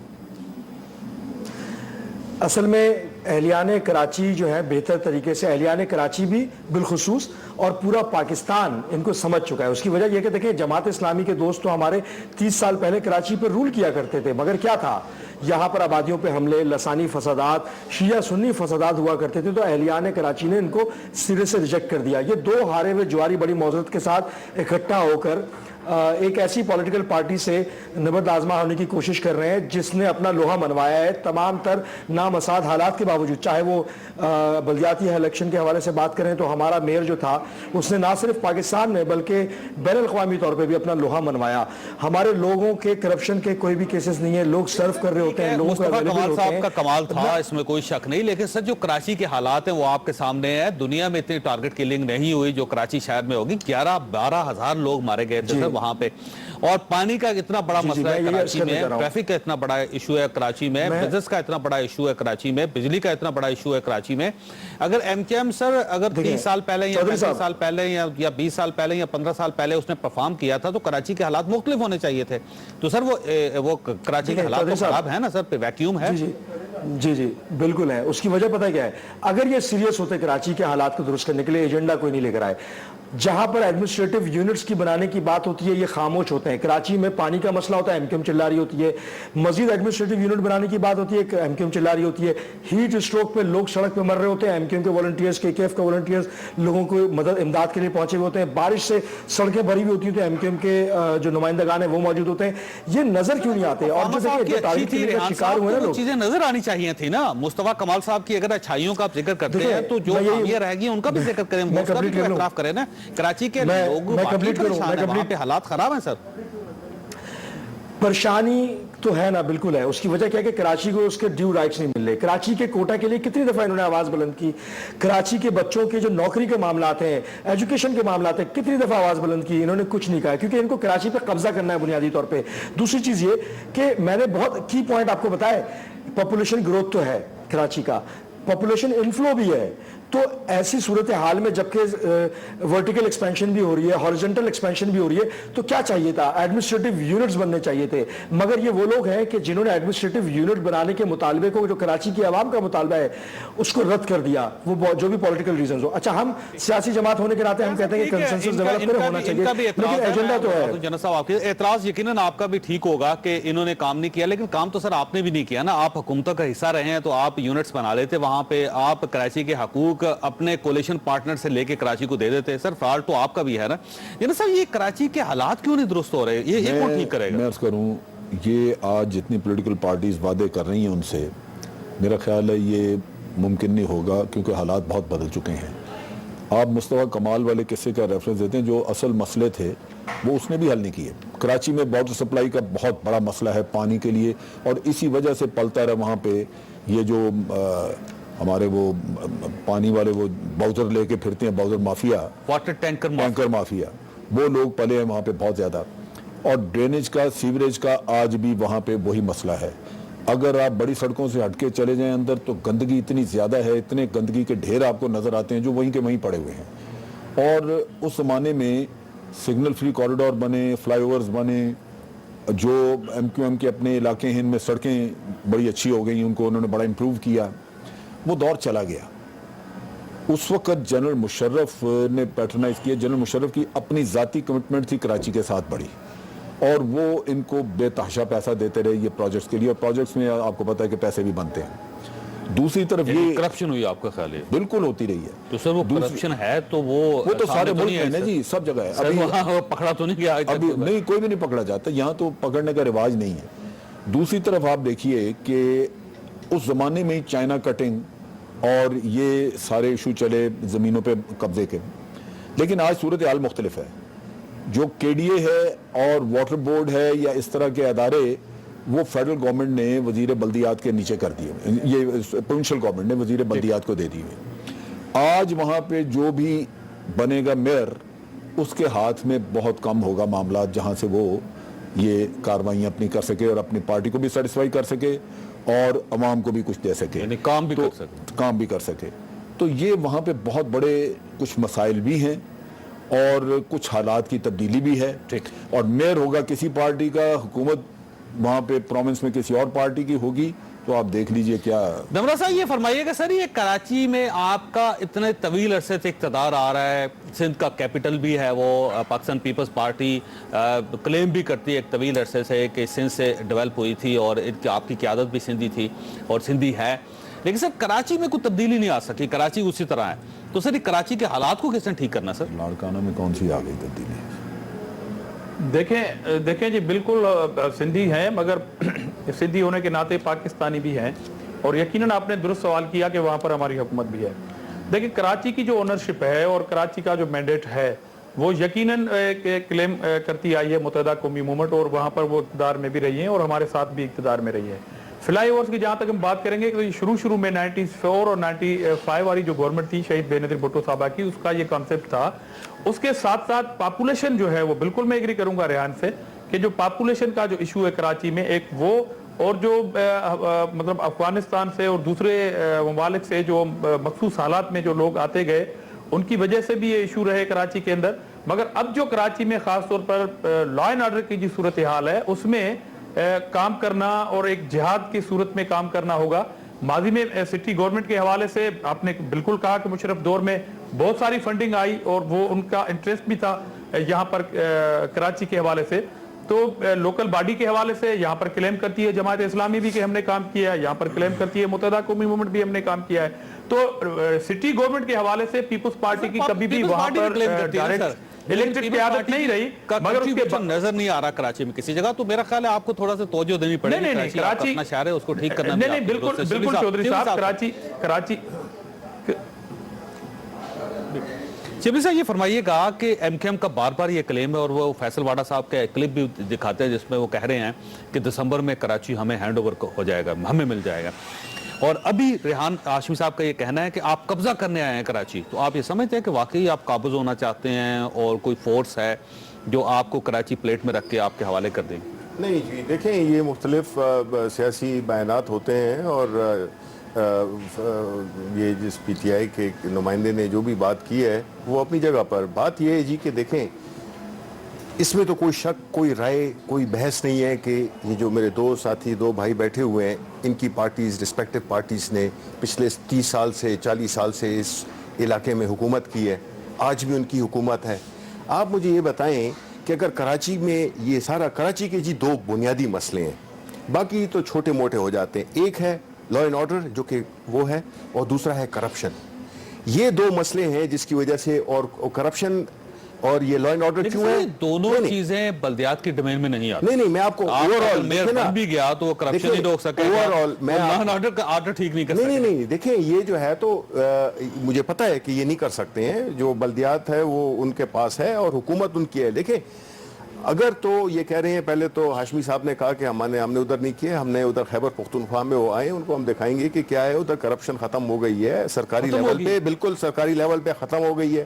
اصل میں اہلیان کراچی جو ہے بہتر طریقے سے, اہلیان کراچی بھی بالخصوص اور پورا پاکستان ان کو سمجھ چکا ہے. اس کی وجہ یہ کہ دیکھیں جماعت اسلامی کے دوست تو ہمارے 30 سال پہلے کراچی پر رول کیا کرتے تھے, مگر کیا تھا یہاں پر آبادیوں پہ حملے, لسانی فسادات, شیعہ سنی فسادات ہوا کرتے تھے, تو اہلیان کراچی نے ان کو سرے سے ریجیکٹ کر دیا. یہ دو ہارے ہوئے جواری بڑی معذرت کے ساتھ اکٹھا ہو کر ایک ایسی پولیٹیکل پارٹی سے نبرد آزما ہونے کی کوشش کر رہے ہیں جس نے اپنا لوہا منوایا ہے تمام تر نامساعد حالات کے باوجود. چاہے وہ بلدیاتی الیکشن کے حوالے سے بات کریں تو ہمارا میئر جو تھا اس نے نہ صرف پاکستان میں بلکہ بین الاقوامی طور پہ بھی اپنا لوہا منوایا. ہمارے لوگوں کے کرپشن کے کوئی بھی کیسز نہیں ہیں, لوگ سرو کر رہے ہوتے ہیں, لوگوں کو مصطفیٰ اویلیبل کمال ہوتے صاحب ہیں. کا کمال تھا, اس میں کوئی شک نہیں, لیکن سر جو کراچی کے حالات ہیں وہ آپ کے سامنے ہے. دنیا میں اتنی ٹارگٹ کلنگ نہیں ہوئی جو کراچی شہر میں ہوگی. 11-12 ہزار لوگ مارے گئے تھے سر وہاں پہ, اور پانی کا اتنا بڑا مسئلہ ہے کراچی میں, ٹریفک کا اتنا بڑا ایشو ہے کراچی میں, بزنس کا اتنا بڑا ایشو ہے کراچی میں, بجلی کا اتنا بڑا ایشو ہے کراچی میں. اگر ایم کے ایم سر اگر 30 سال پہلے یا 35 سال پہلے یا 20 سال پہلے یا 15 سال پہلے اس نے پرفارم کیا تھا تو کراچی کے حالات مختلف ہونے چاہیے تھے. تو سر وہ کراچی کے حالات تو خراب ہیں نا سر, ویکیوم ہے. جی بالکل ہے. اس کی وجہ پتہ کیا ہے, اگر یہ سیریس ہوتے کراچی کے حالات کو درست کرنے کے لیے ایجنڈا کوئی نہیں لے کر آئے. جہاں پر ایڈمنسٹریٹو یونٹس کی بنانے کی بات ہوتی ہے یہ خاموش ہوتے ہیں. کراچی میں پانی کا مسئلہ ہوتا ہے, ایم کیو ایم چلا رہی ہوتی ہے. مزید ایڈمنسٹریٹو یونٹ بنانے کی بات ہوتی ہے, ایم کیو ایم چلا رہی ہوتی ہے. ہیٹ اسٹروک پہ لوگ سڑک پہ مر رہے ہوتے ہیں, ایم کیو ایم کے والنٹیئرز, کے کے ایف کے والنٹیئرز لوگوں کو مدد امداد کے لیے پہنچے ہوئے ہوتے ہیں. بارش سے سڑکیں بھری ہوئی ہوتی ہیں تو ایم کیو ایم کے جو نمائندگان ہیں وہ موجود ہوتے ہیں. یہ نظر کیوں نہیں آتے؟ اور جو شکار ہوئے نا چیزیں نظر آنی چاہیے تھی نا. مصطفیٰ کمال صاحب کی اگر اچھائیوں کا آپ ذکر کرتے ہیں تو جو خامیاں رہ گئی ان کا بھی ذکر کریں, اس کا بھی اعتراف کریں نا. کراچی کے لوگ واقعی پریشان ہیں, وہاں پہ حالات خراب ہیں سر. پریشانی تو ہے نا, بالکل ہے. اس کی وجہ کیا ہے کہ کراچی کو اس کے ڈیو رائٹس نہیں مل رہے. کراچی کے کوٹا کے لیے کتنی دفعہ انہوں نے آواز بلند کی. کراچی کے بچوں کے جو نوکری کے معاملات ہیں, ایجوکیشن کے معاملات ہیں, کتنی دفعہ آواز بلند کی, انہوں نے کچھ نہیں کہا, کیونکہ ان کو کراچی پہ قبضہ کرنا ہے بنیادی طور پہ. دوسری چیز یہ کہ میں نے بہت کی پوائنٹ آپ کو بتایا, پاپولیشن گروتھ تو ہے کراچی کا, پاپولیشن انفلو بھی ہے. تو ایسی صورتحال میں جبکہ ورٹیکل ایکسپینشن بھی ہو رہی ہے, ہارزنٹل ایکسپینشن بھی ہو رہی ہے, تو کیا چاہیے تھا؟ ایڈمنسٹریٹو یونٹس بننے چاہیے تھے. مگر یہ وہ لوگ ہیں کہ جنہوں نے ایڈمنسٹریٹو یونٹ بنانے کے مطالبے کو, جو کراچی کی عوام کا مطالبہ ہے, اس کو رد کر دیا, وہ جو بھی پولیٹیکل ریزنز ہو. اچھا, ہم سیاسی جماعت ہونے کے ناطے ہم کہتے ہیں کہ کنسنسس ڈیولپ کرے ہونا چاہیے, لیکن ایجنڈا تو ہے. جنرل صاحب آپ کے اعتراض یقیناً آپ کا بھی ٹھیک ہوگا کہ انہوں نے کام نہیں کیا, لیکن کام تو سر آپ نے بھی نہیں کیا نا. آپ حکومتوں کا حصہ رہے ہیں تو آپ یونٹس بنا لیتے وہاں پہ, آپ کراچی کے حقوق اپنے پارٹنر سے لے کے کراچی کو دے دیتے. سر فالٹ تو آپ کا بھی ہے نا. یعنی سر یہ کراچی کے حالات کیوں نہیں درست ہو رہے, یہ کون ٹھیک کرے گا؟ میں عرض کروں, یہ آج جتنی پولیٹیکل پارٹیز وعدے کر رہی ہیں ان سے میرا خیال ہے یہ ممکن نہیں ہوگا, کیونکہ حالات بہت بدل چکے ہیں. آپ مصطفیٰ کمال والے قصے کا ریفرنس دیتے ہیں, جو اصل مسئلے تھے وہ اس نے بھی حل نہیں کیے. کراچی میں واٹر سپلائی کا بہت بڑا مسئلہ ہے پانی کے لیے, اور اسی وجہ سے پلتا رہا وہاں پہ یہ جو ہمارے وہ پانی والے وہ باؤزر لے کے پھرتے ہیں, Bowser mafia, water tanker mafia, وہ لوگ پلے ہیں وہاں پہ بہت زیادہ. اور ڈرینیج کا, سیوریج کا آج بھی وہاں پہ وہی مسئلہ ہے. اگر آپ بڑی سڑکوں سے ہٹ کے چلے جائیں اندر تو گندگی اتنی زیادہ ہے, اتنے گندگی کے ڈھیر آپ کو نظر آتے ہیں جو وہیں کے وہیں پڑے ہوئے ہیں. اور اس زمانے میں سگنل فری کوریڈور بنے, فلائی اوورز بنے, جو ایم کیو ایم کے اپنے علاقے ہیں ان میں سڑکیں بڑی اچھی ہو گئی, ان کو انہوں نے بڑا امپروو کیا. وہ دور چلا گیا. اس وقت جنرل مشرف نے پیٹرنائز کیا. جنرل مشرف کی اپنی ذاتی کمٹمنٹ تھی کراچی کے ساتھ بڑی, اور وہ ان کو بے تحاشا پیسہ دیتے رہے یہ پروجیکٹس کے لیے, اور پروجیکٹس میں آپ کو پتا ہے کہ پیسے بھی بنتے ہیں. دوسری طرف یہ کرپشن ہوئی, آپ کا خیال ہے؟ بالکل ہوتی رہی ہے. تو سر وہ کرپشن ہے تو وہ تو سارے ملک ہے نا جی, سب جگہ ہے. ابھی پکڑا تو نہیں گیا ابھی نہیں, کوئی بھی نہیں پکڑا جاتا یہاں, تو پکڑنے کا رواج نہیں ہے. دوسری طرف آپ دیکھیے کہ اس زمانے میں چائنا کٹنگ اور یہ سارے ایشو چلے زمینوں پہ قبضے کے, لیکن آج صورتحال مختلف ہے. جو کے ڈی اے ہے اور واٹر بورڈ ہے یا اس طرح کے ادارے, وہ فیڈرل گورنمنٹ نے وزیر بلدیات کے نیچے کر دیے، یہ پروونشل گورنمنٹ نے وزیر بلدیات کو دے دیے۔ آج وہاں پہ جو بھی بنے گا میئر، اس کے ہاتھ میں بہت کم ہوگا معاملات جہاں سے وہ یہ کاروائیاں اپنی کر سکے اور اپنی پارٹی کو بھی سیٹسفائی کر سکے اور عوام کو بھی کچھ دے سکے، یعنی کام بھی کر سکے۔ تو یہ وہاں پہ بہت بڑے کچھ مسائل بھی ہیں اور کچھ حالات کی تبدیلی بھی ہے، اور میئر ہوگا کسی پارٹی کا، حکومت وہاں پہ پروونس میں کسی اور پارٹی کی ہوگی، تو آپ دیکھ لیجئے کیا۔ دمرا صاحب یہ فرمائیے کہ سر یہ کراچی میں آپ کا اتنے طویل عرصے سے اقتدار آ رہا ہے، سندھ کا کیپٹل بھی ہے، وہ پاکستان پیپلز پارٹی کلیم بھی کرتی ہے ایک طویل عرصے سے کہ سندھ سے ڈیولپ ہوئی تھی اور آپ کی قیادت بھی سندھی تھی اور سندھی ہے، لیکن سر کراچی میں کوئی تبدیلی نہیں آ سکی، کراچی اسی طرح ہے، تو سر یہ کراچی کے حالات کو کس نے ٹھیک کرنا سر؟ لاڑکانہ میں کون سی آ گئی تبدیلی؟ دیکھیں جی بالکل سندھی ہیں، مگر سندھی ہونے کے ناطے پاکستانی بھی ہیں، اور یقیناً آپ نے درست سوال کیا کہ وہاں پر ہماری حکومت بھی ہے۔ دیکھیں کراچی کی جو اونرشپ ہے اور کراچی کا جو مینڈیٹ ہے وہ یقیناً کلیم کرتی آئی ہے متحدہ قومی موومنٹ، اور وہاں پر وہ اقتدار میں بھی رہی ہیں اور ہمارے ساتھ بھی اقتدار میں رہی ہے۔ فلائی اوورز کی جہاں تک ہم بات کریں گے کہ شروع میں 94 اور 95 والی جو گورنمنٹ تھی شہید بے نظیر بھٹو صاحبہ کی، اس کا یہ کانسیپٹ تھا۔ اس کے ساتھ ساتھ پاپولیشن جو ہے وہ بالکل میں ایگری کروں گا ریحان سے کہ جو پاپولیشن کا جو ایشو ہے کراچی میں ایک وہ، اور جو مطلب افغانستان سے اور دوسرے ممالک سے جو مخصوص حالات میں جو لوگ آتے گئے ان کی وجہ سے بھی یہ ایشو رہے کراچی کے اندر۔ مگر اب جو کراچی میں خاص طور پر لا اینڈ آرڈر کی جو صورتحال ہے اس میں کام کرنا اور ایک جہاد کی صورت میں کام کرنا ہوگا۔ ماضی میں سٹی گورنمنٹ کے حوالے سے آپ نے بالکل کہا کہ مشرف دور میں بہت ساری فنڈنگ آئی اور وہ ان کا انٹرسٹ بھی تھا یہاں پر کراچی کے حوالے سے، تو لوکل باڈی کے حوالے سے یہاں پر کلیم کرتی ہے جماعت اسلامی بھی کہ ہم نے کام کیا ہے، یہاں پر کلیم کرتی ہے متحدہ قومی موومنٹ بھی ہم نے کام کیا ہے۔ تو سٹی گورنمنٹ کے حوالے سے پیپلز پارٹی کی کبھی بھی وہاں پر ڈائریکٹ الیکٹڈ قیادت نہیں رہی، مگر اس کے نظر نہیں آ رہا کراچی میں کسی جگہ، تو میرا خیال ہے آپ کو تھوڑا سا توجہ دینی پڑے گی۔ نہیں کراچی اپنا شہر ہے اس کو ٹھیک کرنا، نہیں بالکل چودھری صاحب کراچی شبلی صاحب یہ فرمائیے گا کہ ایم کے ایم کا بار بار یہ کلیم ہے، اور وہ فیصل واڈا صاحب کا کلپ بھی دکھاتے ہیں جس میں وہ کہہ رہے ہیں کہ دسمبر میں کراچی ہمیں ہینڈ اوور ہو جائے گا، ہمیں مل جائے گا، اور ابھی ریحان ہاشمی صاحب کا یہ کہنا ہے کہ آپ قبضہ کرنے آئے ہیں کراچی، تو آپ یہ سمجھتے ہیں کہ واقعی آپ قابض ہونا چاہتے ہیں اور کوئی فورس ہے جو آپ کو کراچی پلیٹ میں رکھ کے آپ کے حوالے کر دیں؟ نہیں جی دیکھیں یہ مختلف سیاسی بیانات ہوتے ہیں، اور یہ جس پی ٹی آئی کے نمائندے نے جو بھی بات کی ہے وہ اپنی جگہ پر۔ بات یہ ہے جی کہ دیکھیں اس میں تو کوئی شک، کوئی رائے، کوئی بحث نہیں ہے کہ یہ جو میرے دو ساتھی، دو بھائی بیٹھے ہوئے ہیں، ان کی پارٹیز، رسپیکٹو پارٹیز نے پچھلے 30 سال سے 40 سال سے اس علاقے میں حکومت کی ہے، آج بھی ان کی حکومت ہے۔ آپ مجھے یہ بتائیں کہ اگر کراچی میں یہ سارا، کراچی کے جی دو بنیادی مسئلے ہیں، باقی تو چھوٹے موٹے ہو جاتے ہیں، ایک ہے لا اینڈ آرڈر جو کہ وہ ہے، اور دوسرا ہے کرپشن۔ یہ دو مسئلے ہیں جس کی وجہ سے، اور کرپشن اور یہ لا اینڈ آرڈر کیوں ہے؟ دونوں چیزیں بلدیات کی ڈومین میں نہیں آتی۔ نہیں میں آپ کو اوور آل میئر بن بھی گیا تو وہ کرپشن نہیں روک سکے گا، لا اینڈ آرڈر کا آرڈر ٹھیک نہیں کر سکے۔ نہیں دیکھیں یہ جو ہے تو مجھے پتا ہے کہ یہ نہیں کر سکتے ہیں، جو بلدیات ہے وہ ان کے پاس ہے اور حکومت ان کی ہے۔ دیکھیں اگر تو یہ کہہ رہے ہیں، پہلے تو ہاشمی صاحب نے کہا کہ ہم نے ادھر نہیں کیا، ہم نے ادھر خیبر پختونخوا میں وہ آئے، ان کو ہم دکھائیں گے کہ کیا ہے ادھر کرپشن ختم ہو گئی ہے، سرکاری لیول پہ، بالکل سرکاری لیول پہ ختم ہو گئی ہے،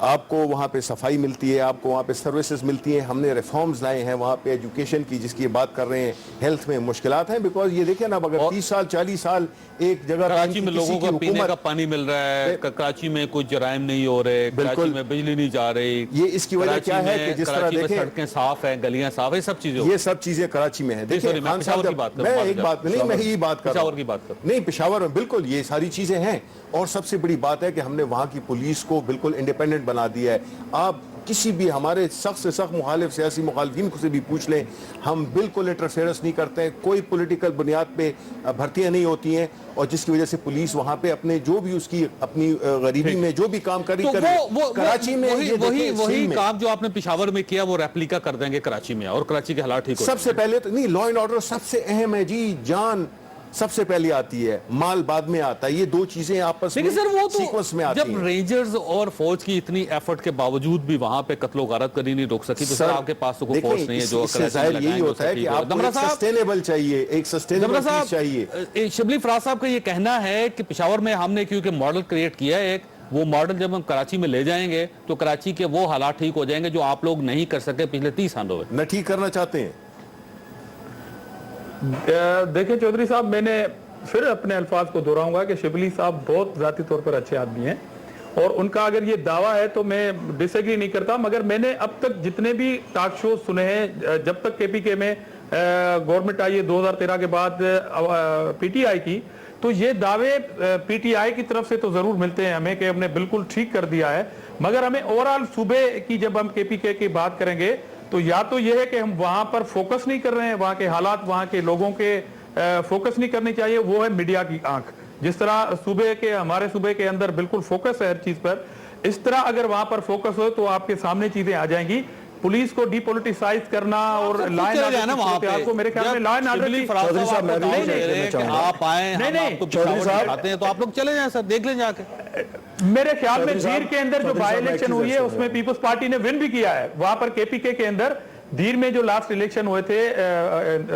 آپ کو وہاں پہ صفائی ملتی ہے، آپ کو وہاں پہ سروسز ملتی ہیں، ہم نے ریفارمز لائے ہیں وہاں پہ، ایجوکیشن کی جس کی بات کر رہے ہیں، ہیلتھ میں مشکلات ہیں، بیکاز یہ دیکھیں نا اگر 30 سال 40 سال ایک جگہ کراچی میں لوگوں کو پینے کا پانی مل رہا ہے، کراچی میں کوئی جرائم نہیں ہو رہے، کراچی میں بجلی نہیں جا رہی، یہ اس کی وجہ کیا ہے کہ جس طرح دیکھیں سڑکیں صاف ہیں، گلیاں صاف ہیں، یہ سب چیزیں کراچی میں ہیں۔ دیکھیں خان صاحب میں ایک بات نہیں، میں یہی بات کر رہا ہوں، نہیں پشاور میں بالکل یہ ساری چیزیں ہیں، اور سب سے بڑی بات ہے کہ ہم نے وہاں کی پولیس کو بالکل انڈیپینڈنٹ بنا دیا ہے۔ آپ کسی بھی ہمارے سخت سے سخت مخالف سیاسی مخالفین کو سے بھی پوچھ لیں، ہم بالکل انٹرفیئرنس نہیں کرتے ہیں، کوئی پولیٹیکل بنیاد پہ بھرتیاں نہیں ہوتی ہیں، اور جس کی وجہ سے پولیس وہاں پہ اپنے جو بھی اس کی اپنی غریبی میں جو بھی کام کری کراچی میں وہی کام جو آپ نے پشاور میں کیا وہ ریپلیکا کر دیں گے کراچی میں، اور کراچی کے حالات ٹھیک ہو سب سے پہلے تو نہیں، لا اینڈ آرڈر سب سے اہم ہے جی، جان سب سے پہلے آتی ہے, مال بعد میں آتا ہے. یہ دو چیزیں آپس میں لیکن سر وہ سیکوینس میں تو آتی جب ہیں. رینجرز اور فوج کی اتنی ایفرٹ کے باوجود بھی وہاں پہ قتل و غارت کری نہیں روک سکی, تو سر آپ کے پاس تو کوئی فورس نہیں ہے جو اس سے ظاہر یہی ہوتا ہے کہ آپ کو ایک سسٹینیبل چاہیے, ایک سسٹینیبل چیز چاہیے. شبلی فراز صاحب کا یہ کہنا ہے کہ پشاور میں ہم نے کیونکہ ماڈل کریٹ کیا ہے ایک, وہ ماڈل جب ہم کراچی میں لے جائیں گے تو کراچی کے وہ حالات ٹھیک ہو جائیں گے جو آپ لوگ نہیں کر سکے پچھلے 30 سالوں میں. نہ ٹھیک کرنا چاہتے ہیں. دیکھیں چودھری صاحب, میں نے پھر اپنے الفاظ کو دہراؤں گا کہ شبلی صاحب بہت ذاتی طور پر اچھے آدمی ہیں, اور ان کا اگر یہ دعویٰ ہے تو میں ڈس ایگری نہیں کرتا, مگر میں نے اب تک جتنے بھی ٹاک شوز سنے ہیں, جب تک کے پی کے میں گورنمنٹ آئی ہے 2013 کے بعد پی ٹی آئی کی, تو یہ دعوے پی ٹی آئی کی طرف سے تو ضرور ملتے ہیں ہمیں کہ ہم نے بالکل ٹھیک کر دیا ہے, مگر ہمیں اوورآل صوبے کی جب ہم کے پی کے کی بات کریں گے تو یا تو یہ ہے کہ ہم وہاں پر فوکس نہیں کر رہے ہیں, وہاں کے حالات, وہاں کے لوگوں کے فوکس نہیں کرنی چاہیے, وہ ہے میڈیا کی آنکھ. جس طرح صوبے کے, ہمارے صوبے کے اندر بالکل فوکس ہے ہر چیز پر, اس طرح اگر وہاں پر فوکس ہو تو آپ کے سامنے چیزیں آ جائیں گی. پولیس کو ڈی پولیٹیسائز کرنا اور لائن آرڈر کو, میرے خیال میں لائن آرڈر آپ آئیں تو آپ لوگ چلے جائیں سر, دیکھ لیں جا کے. میرے خیال میں دیر کے اندر جو بائی الیکشن ہوئی ہے اس میں پیپلز پارٹی نے ون بھی کیا ہے. وہاں پر کے پی کے اندر دیر میں جو لاسٹ الیکشن ہوئے تھے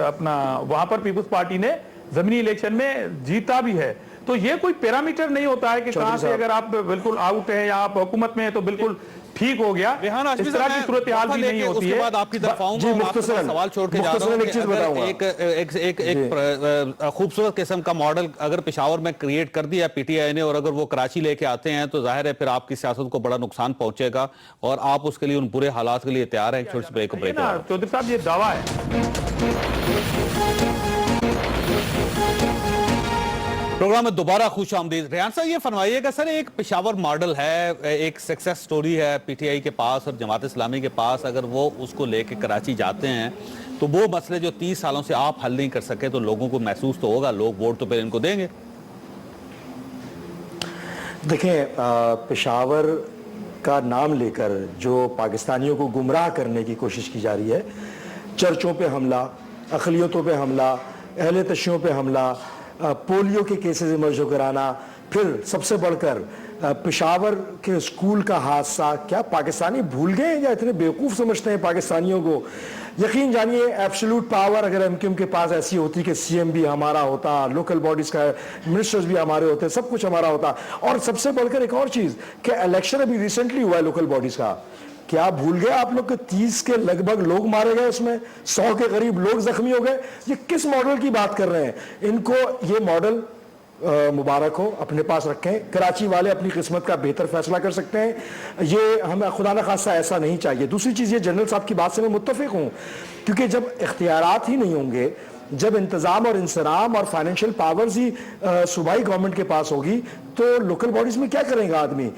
اپنا, وہاں پر پیپلز پارٹی نے زمینی الیکشن میں جیتا بھی ہے. تو یہ کوئی پیرامیٹر نہیں ہوتا ہے کہ کہاں سے اگر آپ بالکل آؤٹ ہیں یا آپ حکومت میں ہیں تو بالکل ٹھیک ہو گیا, اس طرح کی صورتحال بھی نہیں ہوتی ہے. اس کے بعد آپ کی طرف آؤں گا, آپ کا سوال چھوڑ کے جا رہا ہوں. ایک خوبصورت قسم کا ماڈل اگر پشاور میں کریٹ کر دیا پی ٹی آئی نے, اور اگر وہ کراچی لے کے آتے ہیں تو ظاہر ہے پھر آپ کی سیاست کو بڑا نقصان پہنچے گا, اور آپ اس کے لیے ان برے حالات کے لیے تیار ہیں. ایک چھوٹی سی بریک کو چودھری صاحب یہ دعویٰ ہے. پروگرام میں دوبارہ خوش آمدید. ریحان صاحب یہ فرمائیے گا سر, ایک پشاور ماڈل ہے, ایک سکسس سٹوری ہے پی ٹی آئی کے پاس اور جماعت اسلامی کے پاس, اگر وہ اس کو لے کے کراچی جاتے ہیں تو وہ مسئلے جو 30 سالوں سے آپ حل نہیں کر سکے تو لوگوں کو محسوس تو ہوگا, لوگ ووٹ تو پھر ان کو دیں گے. دیکھیں, پشاور کا نام لے کر جو پاکستانیوں کو گمراہ کرنے کی کوشش کی جا رہی ہے, چرچوں پہ حملہ, اقلیتوں پہ حملہ, اہل تشیعوں پہ حملہ, پولیو کے کیسز ایمرج کرانا, پھر سب سے بڑھ کر پشاور کے اسکول کا حادثہ, کیا پاکستانی بھول گئے ہیں یا اتنے بیوقوف سمجھتے ہیں پاکستانیوں کو؟ یقین جانیے ایبسولوٹ پاور اگر ایم کیو ایم کے پاس ایسی ہوتی کہ سی ایم بھی ہمارا ہوتا, لوکل باڈیز کا منسٹرز بھی ہمارے ہوتے, سب کچھ ہمارا ہوتا. اور سب سے بڑھ کر ایک اور چیز کہ الیکشن ابھی ریسنٹلی ہوا ہے لوکل باڈیز کا, کیا بھول گئے آپ لوگ کہ 30 کے لگ بھگ لوگ مارے گئے, اس میں 100 کے قریب لوگ زخمی ہو گئے. یہ کس ماڈل کی بات کر رہے ہیں؟ ان کو یہ ماڈل مبارک ہو, اپنے پاس رکھیں. کراچی والے اپنی قسمت کا بہتر فیصلہ کر سکتے ہیں, یہ ہمیں خدا نہ خواستہ ایسا نہیں چاہیے. دوسری چیز, یہ جنرل صاحب کی بات سے میں متفق ہوں, کیونکہ جب اختیارات ہی نہیں ہوں گے, جب انتظام اور انصرام اور فائنینشیل پاورز ہی صوبائی گورنمنٹ کے پاس ہوگی تو لوکل باڈیز میں کیا کریں گا آدمی؟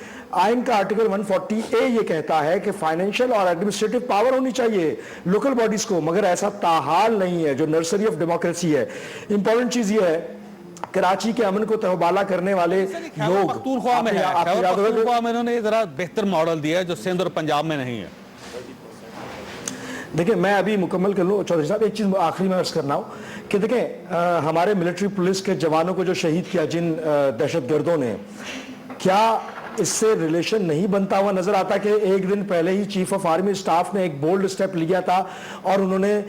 آئین کا آرٹیکل 140A یہ کہتا ہے کہ فائنینشیل اور ایڈمنسٹریٹو پاور ہونی چاہیے لوکل باڈیز کو, مگر ایسا تاحال نہیں ہے, جو نرسری آف ڈیموکریسی ہے. امپورٹنٹ چیز یہ ہے, کراچی کے امن کو تہوبالا کرنے والے لوگ پختونخوا میں ہے, پختونخوا میں انہوں نے ذرا بہتر ماڈل دیا ہے جو سندھ اور پنجاب میں نہیں ہے. دیکھیں میں ابھی مکمل کر لوں چودھری صاحب, ایک چیز آخری میں عرض کرنا ہوں کہ دیکھیں ہمارے ملٹری پولیس کے جوانوں کو جو شہید کیا جن دہشت گردوں نے, کیا اس سے ریلیشن نہیں بنتا ہوا نظر آتا کہ ایک دن پہلے ہی چیف آف آرمی سٹاف نے ایک بولڈ سٹیپ لیا تھا اور انہوں نے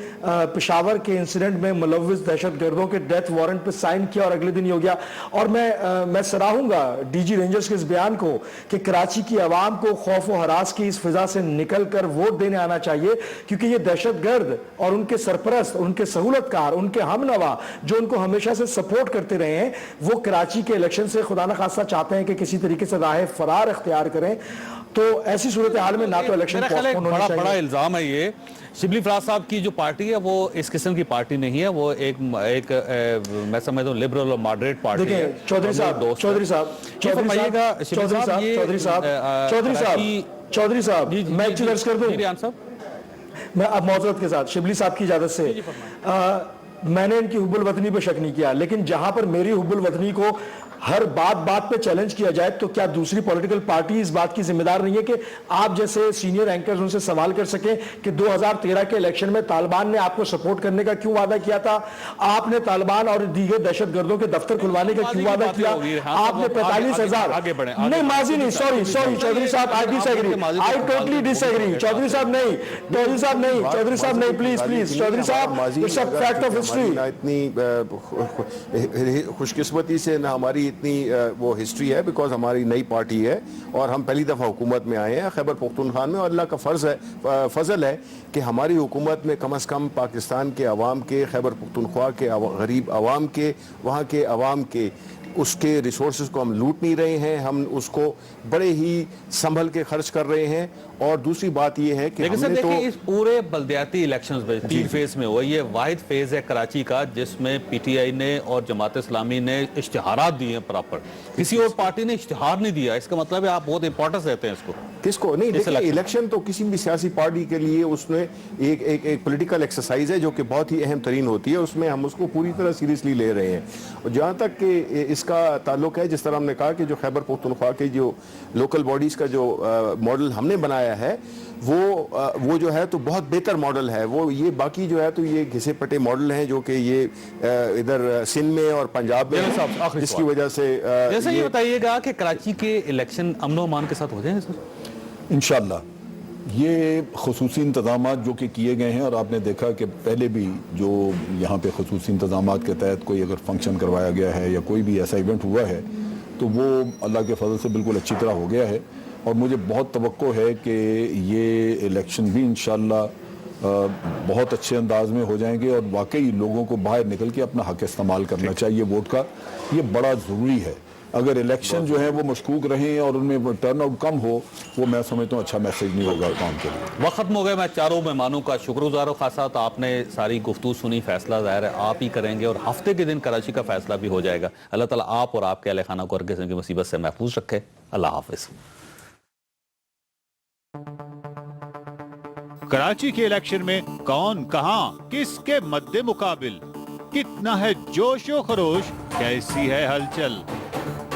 پشاور کے انسیڈنٹ میں ملوث دہشت گردوں کے ڈیتھ وارنٹ پہ سائن کیا اور اگلے دن ہی ہو گیا. اور میں سراہوں گا ڈی جی رینجرز کے اس بیان کو کہ کراچی کی عوام کو خوف و ہراس کی اس فضا سے نکل کر ووٹ دینے آنا چاہیے, کیونکہ یہ دہشت گرد اور ان کے سرپرست, ان کے سہولت کار, ان کے ہم نوا جو ان کو ہمیشہ سے سپورٹ کرتے رہے ہیں, وہ کراچی کے الیکشن سے خدا نہ خواستہ چاہتے ہیں کہ کسی طریقے سے راہ فرار اختیار کریں. تو ایسی صورتحال میں نہ تو الیکشن پوسٹپون ہونا چاہیے. بڑا الزام ہے یہ. شبلی فراز صاحب کی جو پارٹی ہے وہ اس قسم کی پارٹی نہیں ہے, وہ ایک میں سمجھتا ہوں لبرل اور ماڈریٹ پارٹی ہے. چودھری صاحب میں ایک چیز عرض کر دوں, میں اب معذرت کے ساتھ شبلی صاحب کی اجازت سے, میں نے ان کی حب الوطنی پہ شک نہیں کیا، لیکن جہاں پر میری حب الوطنی کو ہر بات پہ چیلنج کیا جائے تو کیا دوسری پولیٹیکل پارٹی اس بات کی ذمہ دار نہیں ہے کہ آپ جیسے سینئر اینکرز ان سے سوال کر سکیں کہ 2013 کے الیکشن میں طالبان نے آپ کو سپورٹ کرنے کا کیوں وعدہ کیا تھا؟ آپ نے طالبان اور دیگر دہشت گردوں کے دفتر کھلوانے کا کیوں وعدہ کیا؟ آپ نے 45,000 نہیں، ماضی نہیں، سوری چودھری صاحب I disagree, I totally disagree, Chaudhry صاحب نہیں، پلیز چودھری صاحب، it's a fact of history. اتنی خوش قسمتی سے نہ ہماری اتنی وہ ہسٹری ہے، بیکاز ہماری نئی پارٹی ہے اور ہم پہلی دفعہ حکومت میں آئے ہیں خیبر پختونخوا میں، اور اللہ کا فضل ہے کہ ہماری حکومت میں کم از کم پاکستان کے عوام کے، خیبر پختونخوا کے غریب عوام کے، وہاں کے عوام کے اس کے ریسورسز کو ہم لوٹ نہیں رہے ہیں، ہم اس کو بڑے ہی سنبھل کے خرچ کر رہے ہیں. اور دوسری بات یہ ہے کہ لیکن سر دیکھیں اس پورے بلدیاتی الیکشنز میں 3 فیز میں ہوا، یہ واحد فیز ہے کراچی کا جس میں پی ٹی آئی نے اور جماعت اسلامی نے اشتہارات دیے ہیں پراپر، کسی اور پارٹی نے اشتہار نہیں دیا. اس کا مطلب ہے آپ بہت امپورٹنس دیتے ہیں اس کو. کس کو نہیں؟ دیکھیں الیکشن تو کسی بھی سیاسی پارٹی کے لیے اس میں ایک پولیٹیکل ایکسرسائز ہے جو کہ بہت ہی اہم ترین ہوتی ہے، اس میں ہم اس کو پوری طرح سیریسلی لے رہے ہیں. اور جہاں تک کہ اس کا تعلق ہے، جس طرح ہم نے کہا کہ جو خیبر پختونخوا کے جو لوکل باڈیز کا جو ماڈل ہم نے بنایا ہے وہ جو ہے تو بہت بہتر ماڈل ہے. وہ یہ باقی جو ہے تو یہ گھسے پٹے ماڈل ہیں جو کہ یہ ادھر سندھ میں اور پنجاب میں، جس کی وجہ سے جیسے یہ بتائیے گا کہ کراچی کے الیکشن امن و امان کے ساتھ ہو جائیں گے سر؟ انشاءاللہ یہ خصوصی انتظامات جو کہ کیے گئے ہیں، اور آپ نے دیکھا کہ پہلے بھی جو یہاں پہ خصوصی انتظامات کے تحت کوئی اگر فنکشن کروایا گیا ہے یا کوئی بھی ایسا ایونٹ ہوا ہے تو وہ اللہ کے فضل سے بالکل اچھی طرح ہو گیا ہے. اور مجھے بہت توقع ہے کہ یہ الیکشن بھی انشاءاللہ بہت اچھے انداز میں ہو جائیں گے، اور واقعی لوگوں کو باہر نکل کے اپنا حق استعمال کرنا چاہیے ووٹ کا. یہ بڑا ضروری ہے. اگر الیکشن جو ہے وہ مشکوک رہیں اور ان میں ٹرن آؤٹ کم ہو، وہ میں سمجھتا ہوں اچھا میسیج نہیں ہوگا کام کے لیے. وقت ختم ہو گئے. میں چاروں مہمانوں کا شکر گزار ہوں. خاص طور آپ نے ساری گفتگو سنی، فیصلہ ظاہر ہے آپ ہی کریں گے، اور ہفتے کے دن کراچی کا فیصلہ بھی ہو جائے گا. اللہ تعالیٰ آپ اور آپ کے اہل خانہ کو ہر قسم کی مصیبت سے محفوظ رکھے. اللہ حافظ. کراچی کے الیکشن میں کون کہاں کس کے مد مقابل، کتنا ہے جوش و خروش، کیسی ہے ہلچل.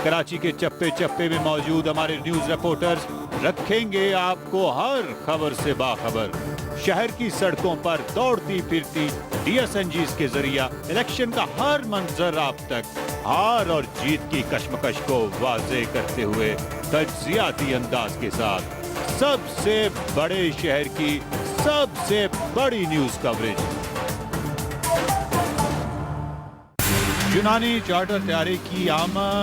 کراچی کے چپے چپے میں موجود ہمارے نیوز رپورٹرز رکھیں گے آپ کو ہر خبر سے باخبر. شہر کی سڑکوں پر دوڑتی پھرتی ڈی ایس این جیز کے ذریعہ الیکشن کا ہر منظر آپ تک ہار اور جیت کی کشمکش کو واضح کرتے ہوئے تجزیاتی انداز کے ساتھ سب سے بڑے شہر کی سب سے بڑی نیوز کوریج. یونانی چارٹر تیاری کی آمد.